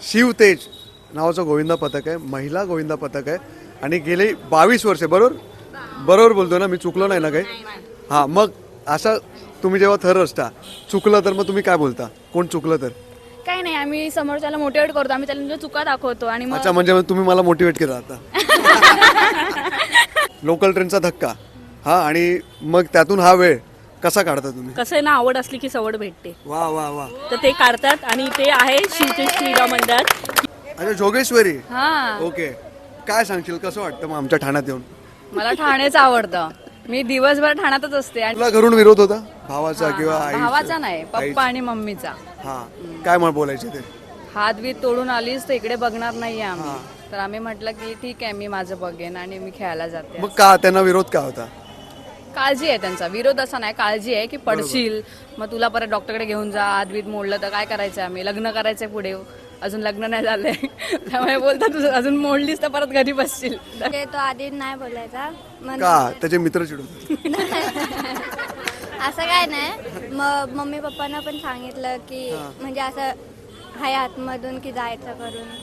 शिवतेज नावाचं गोविंदा पथक आहे, महिला गोविंदा पथक आहे आणि गेली 22 वर्षे, बरोबर बोलतो ना मी, चुकलो नाही ना काही? हां, मग असं तुम्ही जेव्हा थर रचता, चुकलं तर मग तुम्ही काय बोलता? कोण चुकलं तर? काही नाही, आम्ही समोरच्याला मोटिवेट करतो, आम्ही त्याला चुका दाखवतो आणि मग अच्छा, म्हणजे तुम्ही मला मोटिवेट केलं आता. लोकल ट्रेनचा धक्का, हा, आणि मग त्यातून हा वेळ कसा काढता तुम्ही? कसं आहे ना, आवड असली की सवड भेटते, वा वा वा. तर ते काढतात आणि ते आहे शिवतेज क्रीडा मंडळात. अच्छा, जोगेश्वरी. हा, ओके, काय सांगशील, कसं वाटतं मग आमच्या ठाण्यात येऊन? मला ठाणेच आवडतं. मी दिवसभर ठाण्यातच असते आणि तुला घरून विरोध होता भावाचा किंवा भावाचा नाही, पप्पा आणि मम्मीचा. हा, काय मग बोलायचे ते? हात बीत तोडून आलीस तर इकडे बघणार नाहीये आम्ही. तर आम्ही म्हटलं की ठीक आहे, मी माझं बघेन आणि मी खेळायला जाते. मग का त्यांना विरोध का होता? काळजी आहे त्यांचा, विरोध असा नाही, काळजी आहे की पडशील, मग तुला परत डॉक्टरकडे घेऊन जा, हात बीत मोडलं तर काय करायचं, आम्ही लग्न करायचंय पुढे, अजून लग्न नाही झालंय. त्यामुळे बोलतात तुझं अजून मोडलीस तर परत घरी बसशील. म्हणजे तो आधी नाही बोलायचा का त्याचे मित्र चिडवतात? असं काय नाही. मग मम्मी पप्पांना पण सांगितलं की म्हणजे असं हाय आतमधून की जायचं करून.